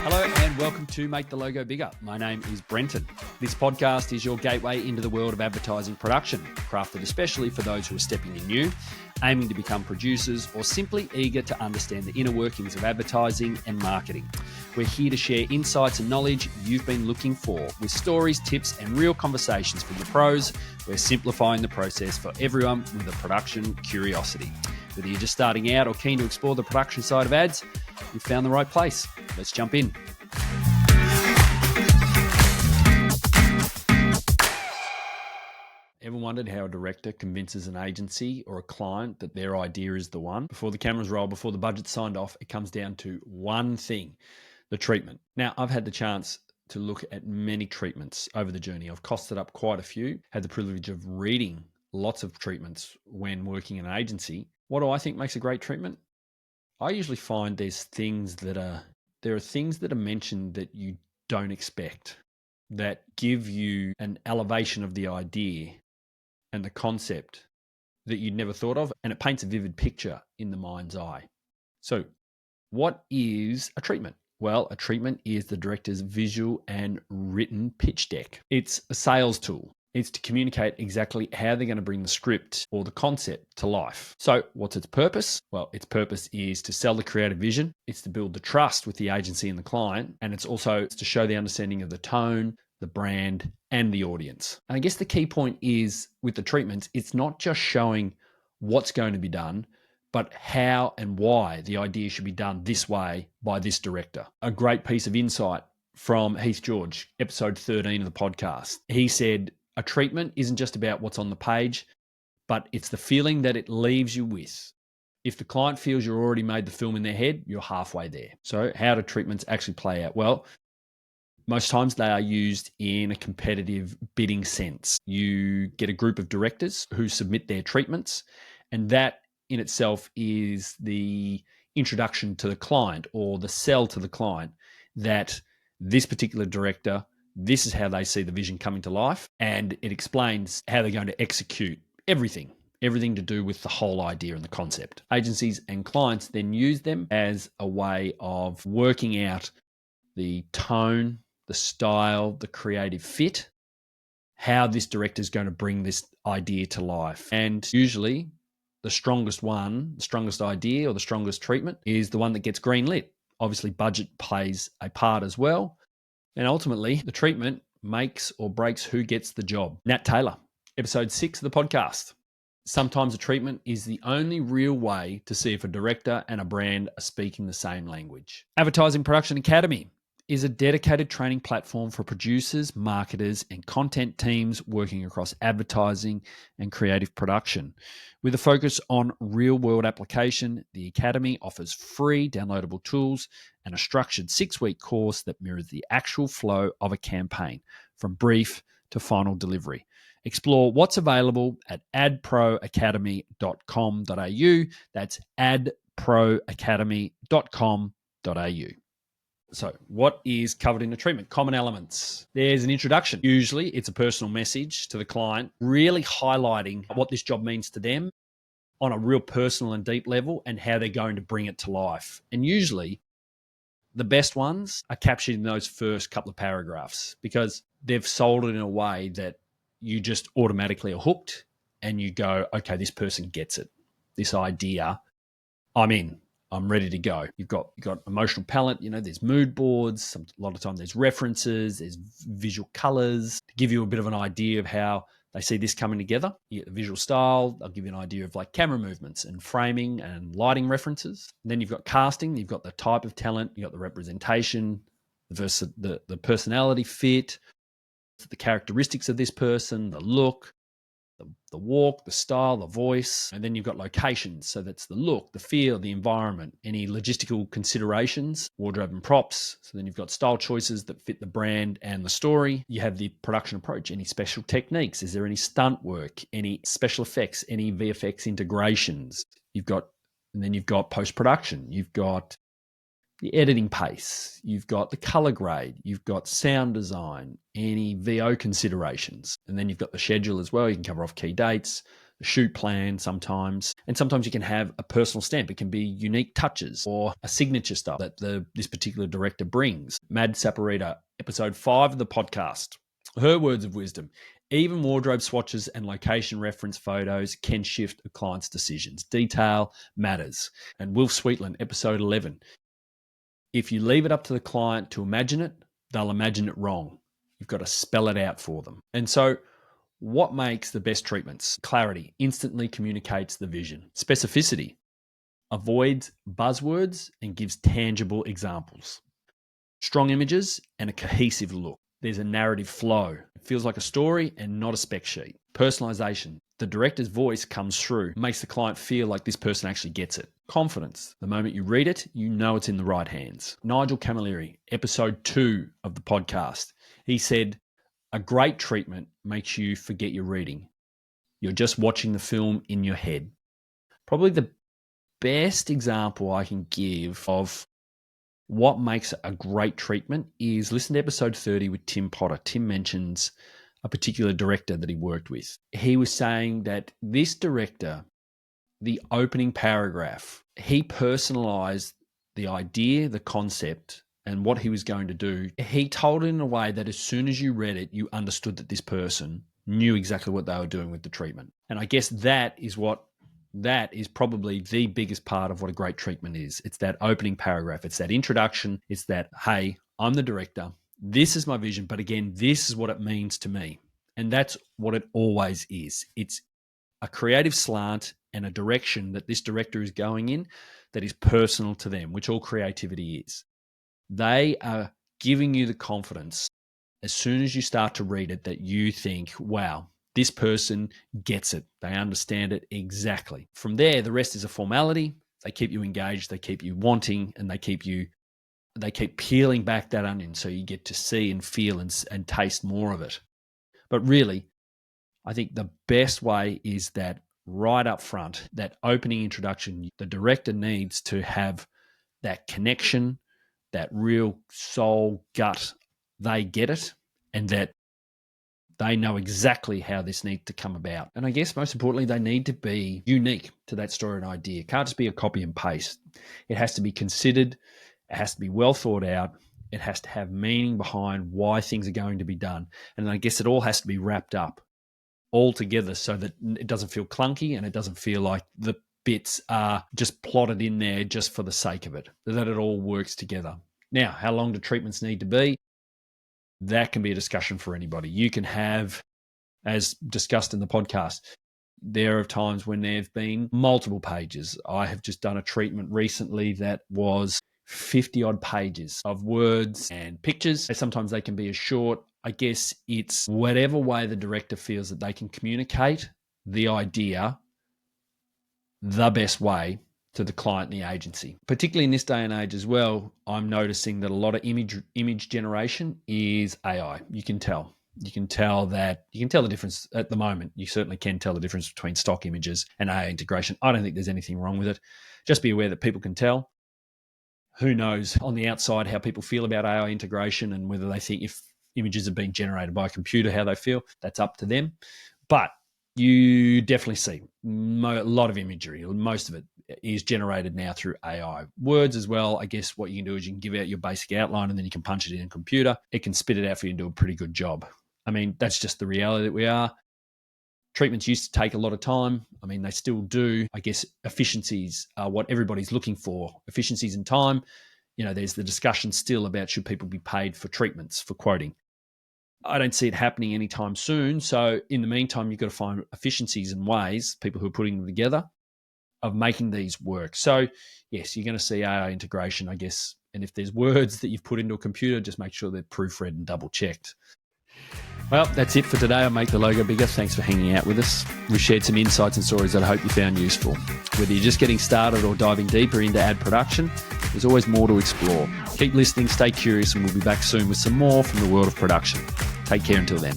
Hello and welcome to Make the Logo Bigger. My name is Brenton. This podcast is your gateway into the world of advertising production, crafted especially for those who are stepping in new, aiming to become producers, or simply eager to understand the inner workings of advertising and marketing. We're here to share insights and knowledge you've been looking for, with stories, tips, and real conversations from the pros. We're simplifying the process for everyone with a production curiosity. Whether you're just starting out or keen to explore the production side of ads, you've found the right place. Let's jump in. Ever wondered how a director convinces an agency or a client that their idea is the one? Before the cameras roll, before the budget's signed off, it comes down to one thing: the treatment. Now, I've had the chance to look at many treatments over the journey. I've costed up quite a few, had the privilege of reading lots of treatments when working in an agency. What do I think makes a great treatment? I usually find there are things that are mentioned that you don't expect, that give you an elevation of the idea and the concept that you'd never thought of, and it paints a vivid picture in the mind's eye. So, what is a treatment? Well, a treatment is the director's visual and written pitch deck. It's a sales tool. It's to communicate exactly how they're going to bring the script or the concept to life. So what's its purpose? Well, its purpose is to sell the creative vision. It's to build the trust with the agency and the client. And it's also to show the understanding of the tone, the brand, and the audience. And I guess the key point is with the treatments, it's not just showing what's going to be done, but how and why the idea should be done this way by this director. A great piece of insight from Heath George, episode 13 of the podcast. He said, a treatment isn't just about what's on the page, but it's the feeling that it leaves you with. If the client feels you've already made the film in their head, you're halfway there. So how do treatments actually play out? Well, most times they are used in a competitive bidding sense. You get a group of directors who submit their treatments, and that in itself is the introduction to the client or the sell to the client that this particular director, this is how they see the vision coming to life, and it explains how they're going to execute everything to do with the whole idea and the concept. Agencies and clients then use them as a way of working out the tone, the style, the creative fit, how this director is going to bring this idea to life. And usually the strongest idea or the strongest treatment is the one that gets green lit. Obviously, budget plays a part as well. And ultimately, the treatment makes or breaks who gets the job. Nat Taylor, episode 6 of the podcast. Sometimes a treatment is the only real way to see if a director and a brand are speaking the same language. Advertising Production Academy is a dedicated training platform for producers, marketers, and content teams working across advertising and creative production. With a focus on real-world application, the Academy offers free downloadable tools and a structured 6-week course that mirrors the actual flow of a campaign, from brief to final delivery. Explore what's available at adproacademy.com.au. That's adproacademy.com.au. So what is covered in the treatment? Common elements. There's an introduction. Usually it's a personal message to the client, really highlighting what this job means to them on a real personal and deep level and how they're going to bring it to life. And usually the best ones are captured in those first couple of paragraphs because they've sold it in a way that you just automatically are hooked and you go, okay, this person gets it. This idea, I'm in. I'm ready to go. You've got emotional palette, there's mood boards, a lot of time there's references, there's visual colors to give you a bit of an idea of how they see this coming together. You get the visual style, they'll give you an idea of like camera movements and framing and lighting references. And then you've got casting, you've got the type of talent, you've got the representation, the personality fit, the characteristics of this person, the look, the walk, the style, the voice, and then you've got locations. So that's the look, the feel, the environment, any logistical considerations, wardrobe and props. So then you've got style choices that fit the brand and the story. You have the production approach, any special techniques. Is there any stunt work, any special effects, any VFX integrations? And then you've got post-production. You've got the editing pace, you've got the color grade, you've got sound design, any VO considerations, and then you've got the schedule as well. You can cover off key dates, a shoot plan sometimes. And sometimes you can have a personal stamp. It can be unique touches or a signature style that this particular director brings. Mad Saporita, episode 5 of the podcast. Her words of wisdom. Even wardrobe swatches and location reference photos can shift a client's decisions. Detail matters. And Wilf Sweetland, episode 11. If you leave it up to the client to imagine it, they'll imagine it wrong. You've got to spell it out for them. And so what makes the best treatments? Clarity instantly communicates the vision. Specificity avoids buzzwords and gives tangible examples. Strong images and a cohesive look. There's a narrative flow. It feels like a story and not a spec sheet. Personalization. The director's voice comes through, makes the client feel like this person actually gets it. Confidence. The moment you read it, you know it's in the right hands. Nigel Camilleri, episode 2 of the podcast. He said, a great treatment makes you forget you're reading. You're just watching the film in your head. Probably the best example I can give of what makes a great treatment is listen to episode 30 with Tim Potter. Tim mentions a particular director that he worked with. He was saying that this director, the opening paragraph, he personalized the idea, the concept, and what he was going to do. He told it in a way that as soon as you read it, you understood that this person knew exactly what they were doing with the treatment. And I guess that is probably the biggest part of what a great treatment is. It's that opening paragraph. It's that introduction. It's that, hey, I'm the director. This is my vision. But again, this is what it means to me. And that's what it always is. It's a creative slant and a direction that this director is going in that is personal to them, which all creativity is. They are giving you the confidence as soon as you start to read it that you think, wow, this person gets it. They understand it exactly. From there, the rest is a formality. They keep you engaged. They keep you wanting, and they keep peeling back that onion so you get to see and feel and taste more of it. But really, I think the best way is that right up front, that opening introduction, the director needs to have that connection, that real soul gut. They get it, and that they know exactly how this needs to come about. And I guess most importantly, they need to be unique to that story and idea. It can't just be a copy and paste. It has to be considered. It has to be well thought out. It has to have meaning behind why things are going to be done. And I guess it all has to be wrapped up all together so that it doesn't feel clunky and it doesn't feel like the bits are just plotted in there just for the sake of it, that it all works together. Now, how long do treatments need to be? That can be a discussion for anybody. You can have, as discussed in the podcast, there are times when there have been multiple pages. I have just done a treatment recently that was 50 odd pages of words and pictures. Sometimes they can be as short. I guess it's whatever way the director feels that they can communicate the idea the best way to the client and the agency. Particularly in this day and age as well, I'm noticing that a lot of image generation is AI. You can tell the difference at the moment. You certainly can tell the difference between stock images and AI integration. I don't think there's anything wrong with it. Just be aware that people can tell. Who knows on the outside how people feel about AI integration and whether they think if images are being generated by a computer, how they feel. That's up to them. But you definitely see a lot of imagery, most of it is generated now through AI. Words as well, I guess what you can do is you can give out your basic outline and then you can punch it in a computer. It can spit it out for you and do a pretty good job. I mean, that's just the reality that we are. Treatments used to take a lot of time. I mean, they still do. I guess efficiencies are what everybody's looking for. Efficiencies in time. You know, there's the discussion still about should people be paid for treatments, for quoting. I don't see it happening anytime soon. So in the meantime, you've got to find efficiencies and ways, people who are putting them together, of making these work. So yes, you're going to see AI integration, I guess. And if there's words that you've put into a computer, just make sure they're proofread and double checked. Well, that's it for today. I'll make the logo bigger. Thanks for hanging out with us. We've shared some insights and stories that I hope you found useful. Whether you're just getting started or diving deeper into ad production, there's always more to explore. Keep listening, stay curious, and we'll be back soon with some more from the world of production. Take care until then.